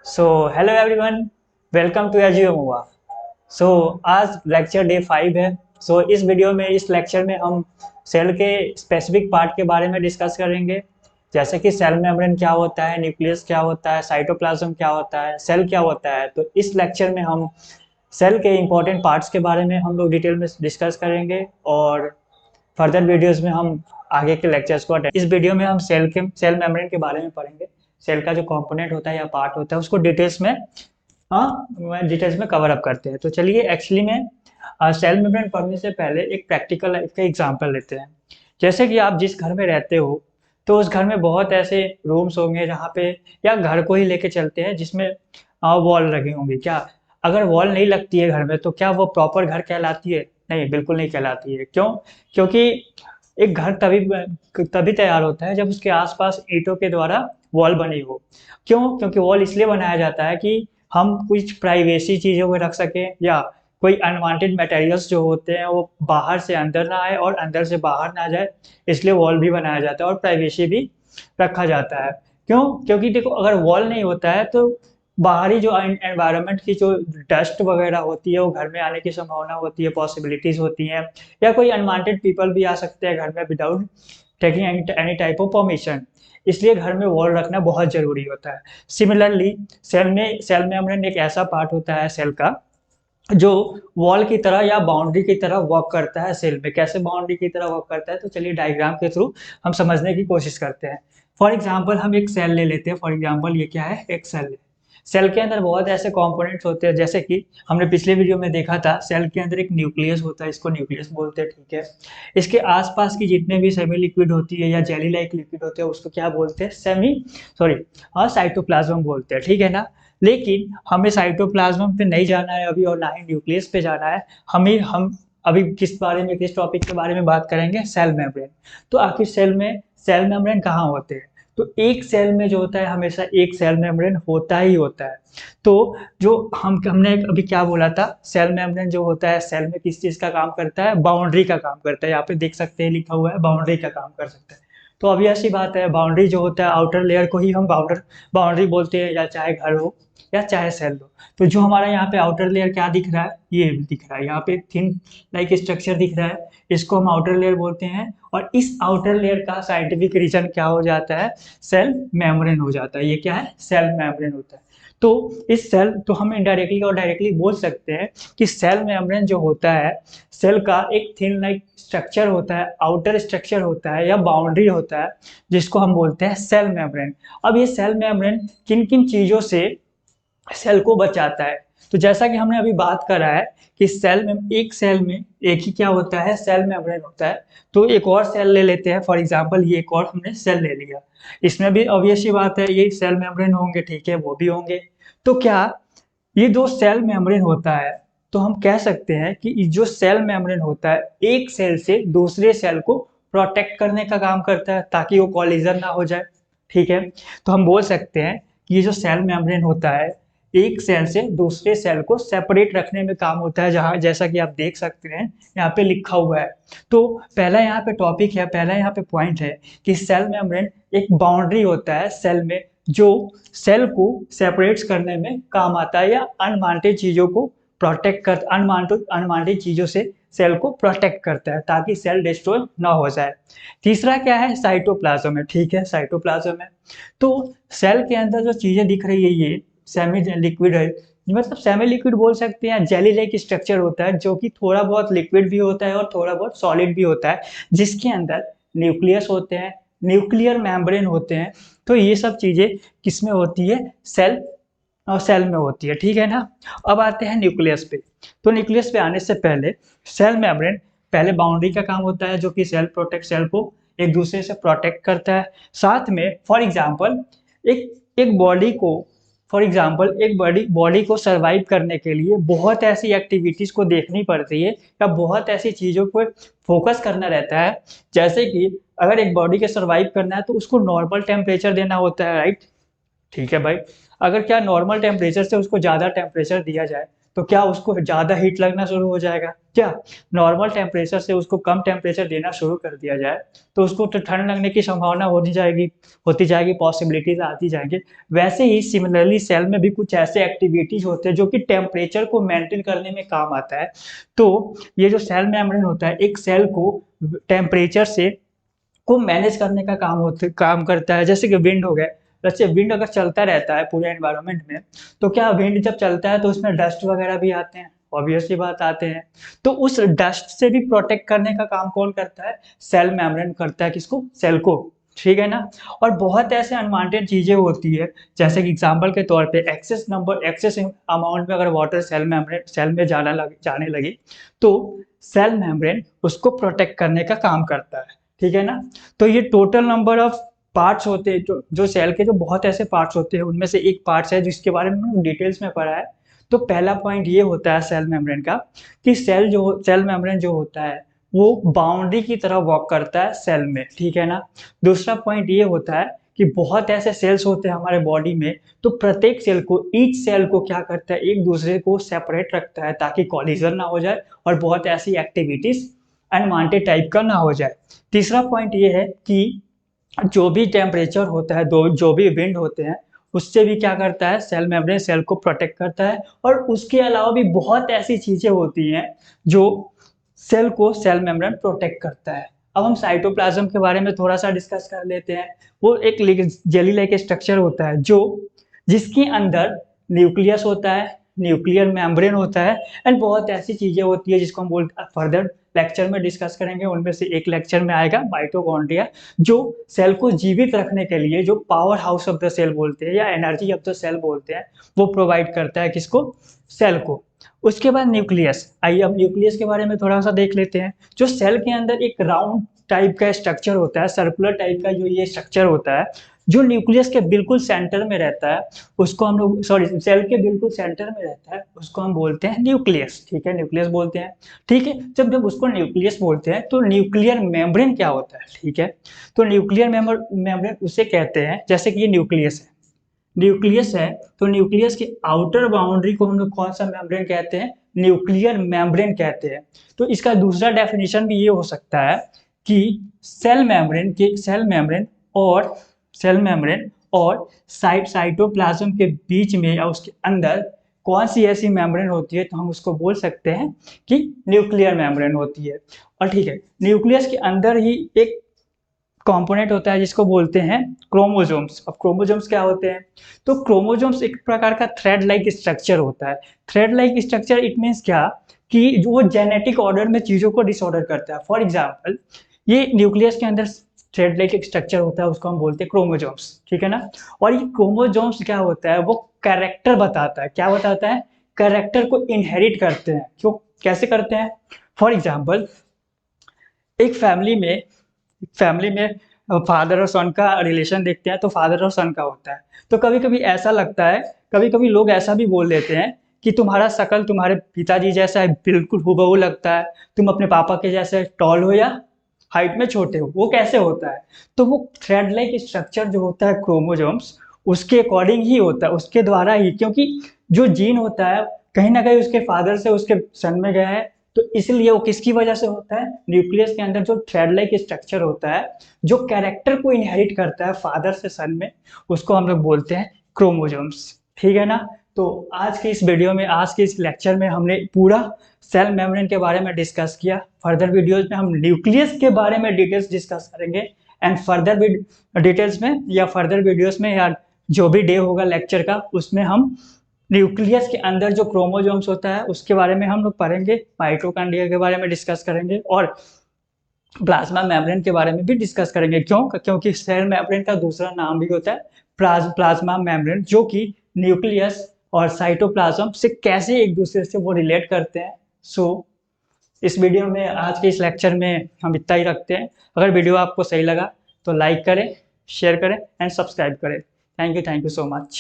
So hello everyone, welcome to एजियोमोवा। So आज lecture day 5 है। इस वीडियो में इस लेक्चर में हम सेल के स्पेसिफिक पार्ट के बारे में डिस्कस करेंगे, जैसे कि सेल मेम्ब्रेन क्या होता है, न्यूक्लियस क्या होता है, साइटोप्लाज्म क्या होता है, सेल क्या होता है। तो इस लेक्चर में हम सेल के इंपॉर्टेंट पार्ट्स के बारे में हम लोग डिटेल में डिस्कस करेंगे और फर्दर वीडियोस में हम आगे के लेक्चर्स को अटेंड। इस वीडियो में हम सेल मेम्ब्रेन के बारे में पढ़ेंगे। सेल का जो कंपोनेंट होता है या पार्ट होता है उसको डिटेल्स में कवर अप करते हैं। तो चलिए एक्चुअली में सेल मेम्ब्रेन पढ़ने से पहले एक प्रैक्टिकल लाइफ का एग्जांपल लेते हैं। जैसे कि आप जिस घर में रहते हो तो उस घर में बहुत ऐसे रूम्स होंगे जहाँ पे, या घर को ही लेके चलते हैं जिसमें वॉल लगी होंगी। क्या अगर वॉल नहीं लगती है घर में तो क्या वो प्रॉपर घर कहलाती है? नहीं, बिल्कुल नहीं कहलाती है। क्यों? क्योंकि एक घर तभी तभी तैयार होता है जब उसके आसपास ईंटों के द्वारा वॉल बनी हो। क्यों? क्योंकि वॉल इसलिए बनाया जाता है कि हम कुछ प्राइवेसी चीज़ों को रख सकें, या कोई अनवांटेड मटेरियल्स जो होते हैं वो बाहर से अंदर ना आए और अंदर से बाहर ना जाए, इसलिए वॉल भी बनाया जाता है और प्राइवेसी भी रखा जाता है। क्यों? क्योंकि देखो, अगर वॉल नहीं होता है तो बाहरी जो एनवायरनमेंट की जो डस्ट वगैरह होती है वो घर में आने की संभावना होती है, पॉसिबिलिटीज होती हैं, या कोई अनवांटेड पीपल भी आ सकते हैं घर में without taking any type of permission. इसलिए घर में वॉल रखना बहुत जरूरी होता है। सिमिलरली सेल मेम्ब्रेन एक ऐसा पार्ट होता है सेल का जो वॉल की तरह या बाउंड्री की तरह वर्क करता है। सेल में कैसे बाउंड्री की तरह वर्क करता है, तो चलिए डायग्राम के थ्रू हम समझने की कोशिश करते हैं। फॉर एग्जाम्पल हम एक सेल ले लेते हैं। फॉर एग्जाम्पल ये क्या है? एक सेल है। सेल के अंदर बहुत ऐसे कंपोनेंट्स होते हैं, जैसे कि हमने पिछले वीडियो में देखा था, सेल के अंदर एक न्यूक्लियस होता है, इसको न्यूक्लियस बोलते हैं, ठीक है। इसके आसपास की जितने भी सेमी लिक्विड होती है या जेली लाइक लिक्विड होते हैं उसको क्या बोलते हैं? सॉरी हाँ, साइटोप्लाज्म बोलते हैं, ठीक है ना। लेकिन हमें साइटोप्लाज्म पे नहीं जाना है अभी, और ना ही न्यूक्लियस पे जाना है। हम अभी किस टॉपिक के बारे में बात करेंगे? Cell membrane. तो आखिर सेल मेम्ब्रेन कहाँ होते हैं? तो एक सेल में जो होता है हमेशा एक सेल मेम्ब्रेन होता ही होता है। तो जो हमने अभी क्या बोला था, सेल मेम्ब्रेन जो होता है सेल में किस चीज का काम करता है? बाउंड्री का काम करता है। यहाँ पे देख सकते हैं लिखा हुआ है, बाउंड्री का काम कर सकता है। तो अभी ऐसी बात है, बाउंड्री जो होता है आउटर लेयर को ही हम बाउंड्री बोलते हैं, या चाहे घर हो या चाहे सेल हो। तो जो हमारा यहाँ पे आउटर लेयर क्या दिख रहा है? ये दिख रहा है, यहाँ पे थिन लाइक स्ट्रक्चर दिख रहा है, इसको हम आउटर लेयर बोलते हैं। और इस आउटर लेयर का साइंटिफिक रीजन क्या हो जाता है? सेल मेम्ब्रेन हो जाता है। ये क्या है? सेल मेम्ब्रेन होता है। तो इस सेल तो हम इनडायरेक्टली और डायरेक्टली बोल सकते हैं कि सेल मेम्ब्रेन जो होता है, सेल का एक थिन लाइक स्ट्रक्चर होता है, आउटर स्ट्रक्चर होता है या बाउंड्री होता है, जिसको हम बोलते हैं सेल मेम्ब्रेन। अब ये सेल मेम्ब्रेन किन किन चीजों से सेल को बचाता है? तो जैसा कि हमने अभी बात करा है कि एक सेल में एक ही क्या होता है? सेल मेम्ब्रेन होता है। तो एक और सेल ले लेते हैं। फॉर एग्जांपल ये एक और हमने सेल ले लिया, इसमें भी ऑब्वियस सी बात है ये सेल मेम्ब्रेन होंगे, ठीक है, वो भी होंगे। तो क्या ये जो सेल मेम्ब्रेन होता है, तो हम कह सकते हैं कि ये जो सेल मेम्ब्रेन होता है एक सेल से दूसरे सेल को प्रोटेक्ट करने का काम करता है, ताकि वो कॉलिजन ना हो जाए, ठीक है। तो हम बोल सकते हैं कि ये जो सेल मेम्ब्रेन होता है एक सेल से दूसरे सेल को सेपरेट रखने में काम होता है, जहाँ जैसा कि आप देख सकते हैं यहाँ पे लिखा हुआ है। तो पहला यहाँ पे टॉपिक है, पहला यहाँ पे पॉइंट है कि सेल मेम्ब्रेन एक बाउंड्री होता है सेल में, जो सेल को सेपरेट करने में काम आता है, या अनवांटेड चीजों को प्रोटेक्ट कर अनवांटेड चीजों से सेल को प्रोटेक्ट करता है, ताकि सेल डिस्ट्रॉय ना हो जाए। तीसरा क्या है? साइटोप्लाज्म है, ठीक है, साइटोप्लाज्म है। तो सेल के अंदर जो चीजें दिख रही है ये सेमी लिक्विड है, मतलब सेमी लिक्विड बोल सकते हैं, जेली लाइक स्ट्रक्चर होता है जो कि थोड़ा बहुत लिक्विड भी होता है और थोड़ा बहुत सॉलिड भी होता है, जिसके अंदर न्यूक्लियस होते हैं, न्यूक्लियर मेम्ब्रेन होते हैं। तो ये सब चीजें किसमें होती है? सेल में होती है, ठीक है ना। अब आते हैं न्यूक्लियस पे। तो न्यूक्लियस पे आने से पहले सेल मेम्ब्रेन पहले बाउंड्री का काम होता है, जो कि सेल को एक दूसरे से प्रोटेक्ट करता है। साथ में एक एक बॉडी को एक बॉडी को सरवाइव करने के लिए बहुत ऐसी एक्टिविटीज को देखनी पड़ती है, या बहुत ऐसी चीजों को फोकस करना रहता है। जैसे कि अगर एक बॉडी के सरवाइव करना है तो उसको नॉर्मल टेम्परेचर देना होता है, राइट, ठीक है भाई। अगर क्या नॉर्मल टेम्परेचर से उसको ज़्यादा टेम्परेचर दिया जाए तो क्या उसको ज़्यादा हीट लगना शुरू हो जाएगा? क्या नॉर्मल टेम्परेचर से उसको कम टेम्परेचर देना शुरू कर दिया जाए तो उसको तो ठंड लगने की संभावना होती जाएगी, पॉसिबिलिटीज़ आती जाएँगी। वैसे ही सिमिलरली सेल में भी कुछ ऐसे एक्टिविटीज़ होते हैं जो कि टेम्परेचर को मेंटेन करने में काम आता है। तो ये जो सेल मेम्ब्रेन होता है, एक सेल को टेम्परेचर से को मैनेज करने का काम करता है। जैसे कि विंड हो गया, जैसे विंड अगर चलता रहता है पूरे एनवायरनमेंट में, तो क्या विंड जब चलता है तो उसमें डस्ट वगैरह भी आते हैं, ऑब्वियस सी बात आते हैं। तो उस डस्ट से भी प्रोटेक्ट करने का काम कौन करता है? सेल मेम्ब्रेन करता है। किसको? सेल को, ठीक है ना? और बहुत ऐसे अनवांटेड चीजें होती है, जैसे कि एग्जांपल के तौर पे एक्सेस अमाउंट में अगर वाटर सेल में जाने लगी तो सेल मेम्ब्रेन उसको प्रोटेक्ट करने का काम करता है, ठीक है ना? तो ये टोटल नंबर ऑफ पार्ट्स होते हैं जो सेल के जो बहुत ऐसे पार्ट्स होते हैं, उनमें से एक पार्ट्स है जिसके बारे में हमने डिटेल्स में पढ़ा है। तो पहला पॉइंट ये होता है सेल मेम्ब्रेन का कि सेल मेम्ब्रेन जो होता है वो बाउंड्री की तरह वर्क करता है सेल में, ठीक है ना? दूसरा पॉइंट ये होता है कि बहुत ऐसे सेल्स होते हैं हमारे बॉडी में, तो प्रत्येक सेल को, ईच सेल को क्या करता है, एक दूसरे को सेपरेट रखता है ताकि कॉलिजन ना हो जाए और बहुत ऐसी एक्टिविटीज अनवांटेड टाइप का ना हो जाए। तीसरा पॉइंट ये है कि जो भी टेम्परेचर होता है, जो भी विंड होते हैं, उससे भी क्या करता है, सेल मेम्ब्रेन सेल को प्रोटेक्ट करता है। और उसके अलावा भी बहुत ऐसी चीजें होती हैं जो सेल मेम्ब्रेन प्रोटेक्ट करता है। अब हम साइटोप्लाज्म के बारे में थोड़ा सा डिस्कस कर लेते हैं। वो एक जेली लाइक स्ट्रक्चर होता है जिसके अंदर न्यूक्लियस होता है, न्यूक्लियर मेम्ब्रेन होता है एंड बहुत ऐसी चीजें होती है जिसको हम बोलते हैं, फर्दर लेक्चर में डिस्कस करेंगे। उनमें से एक लेक्चर में आएगा माइटोकॉन्ड्रिया, जो सेल को जीवित रखने के लिए जो power house of the cell बोलते हैं या एनर्जी ऑफ द सेल बोलते हैं, वो प्रोवाइड करता है किसको? सेल को। उसके बाद न्यूक्लियस। आइए अब न्यूक्लियस के बारे में थोड़ा सा देख लेते हैं। जो सेल के अंदर एक राउंड टाइप का स्ट्रक्चर होता है, सर्कुलर टाइप का जो ये स्ट्रक्चर होता है, जो न्यूक्लियस के बिल्कुल सेंटर में रहता है, उसको हम लोग सेल के बिल्कुल सेंटर में रहता है, उसको हम बोलते हैं न्यूक्लियस, ठीक है? न्यूक्लियस बोलते हैं, ठीक है? जब उसको न्यूक्लियस बोलते हैं तो न्यूक्लियर मेम्ब्रेन क्या होता है, ठीक है? तो न्यूक्लियर मेम्ब्रेन उसे कहते हैं, जैसे कि ये न्यूक्लियस है तो न्यूक्लियस की आउटर बाउंड्री को हम लोग कौन सा मेम्ब्रेन कहते हैं? न्यूक्लियर मेम्ब्रेन कहते हैं। तो इसका दूसरा डेफिनेशन भी ये हो सकता है कि सेल मेम्ब्रेन और साइटोप्लाज्म के बीच में या उसके अंदर कौन सी ऐसी मेम्ब्रेन होती है, तो हम उसको बोल सकते हैं कि न्यूक्लियर मेम्ब्रेन होती है। और ठीक है, न्यूक्लियस के अंदर ही एक कंपोनेंट होता है जिसको बोलते हैं क्रोमोसोम्स। अब क्रोमोसोम्स क्या होते हैं? तो क्रोमोसोम्स एक प्रकार का थ्रेड लाइक स्ट्रक्चर होता है। Thread like structure it means क्या कि वो जेनेटिक ऑर्डर में चीजों को डिसऑर्डर करता है। फॉर एग्जाम्पल, ये न्यूक्लियस के अंदर थ्रेड लाइक एक स्ट्रक्चर होता है, उसको हम बोलते हैं क्रोमोसोम्स, ठीक है ना? और ये क्रोमोसोम्स क्या होता है, वो कैरेक्टर बताता है। क्या बताता है? कैरेक्टर को इनहेरिट करते हैं। क्यों, कैसे करते हैं? फॉर एग्जाम्पल, एक फैमिली में फादर और सन का रिलेशन देखते हैं तो फादर और सन का होता है। तो कभी कभी ऐसा लगता है, कभी कभी लोग ऐसा भी बोल देते हैं कि तुम्हारा शकल तुम्हारे पिताजी जैसा है, बिल्कुल हूबहू लगता है, तुम अपने पापा के जैसे टॉल हो या हाइट में छोटे हो। वो कैसे होता है? तो वो थ्रेड लाइक स्ट्रक्चर जो होता है क्रोमोसोम्स, उसके अकॉर्डिंग ही होता है, उसके द्वारा ही, क्योंकि जो जीन होता है कहीं ना कहीं उसके फादर से उसके सन में गया है। तो इसलिए वो किसकी वजह से होता है? न्यूक्लियस के अंदर जो थ्रेड लाइक स्ट्रक्चर होता है, जो कैरेक्टर को इनहेरिट करता है फादर से सन में, उसको हम लोग बोलते हैं क्रोमोसोम्स, ठीक है ना? तो आज के इस वीडियो में, आज के इस लेक्चर में हमने पूरा सेल मेम्ब्रेन के बारे में डिस्कस किया। फर्दर वीडियोज में हम न्यूक्लियस के बारे में डिटेल्स डिस्कस करेंगे एंड फर्दर डिटेल्स में या फर्दर वीडियोस में या जो भी डे होगा लेक्चर का, उसमें हम न्यूक्लियस के अंदर जो क्रोमोसोम्स होता है उसके बारे में हम लोग पढ़ेंगे, माइटोकॉन्ड्रिया के बारे में डिस्कस करेंगे और प्लाज्मा मेम्ब्रेन के बारे में भी डिस्कस करेंगे। क्योंकि सेल मेम्ब्रेन का दूसरा नाम भी होता है प्लाज्मा मेम्ब्रेन, जो कि न्यूक्लियस और साइटोप्लाज्म से कैसे एक दूसरे से वो रिलेट करते हैं। सो इस वीडियो में, आज के इस लेक्चर में हम इतना ही रखते हैं। अगर वीडियो आपको सही लगा तो लाइक करें, शेयर करें एंड सब्सक्राइब करें। Thank you so much.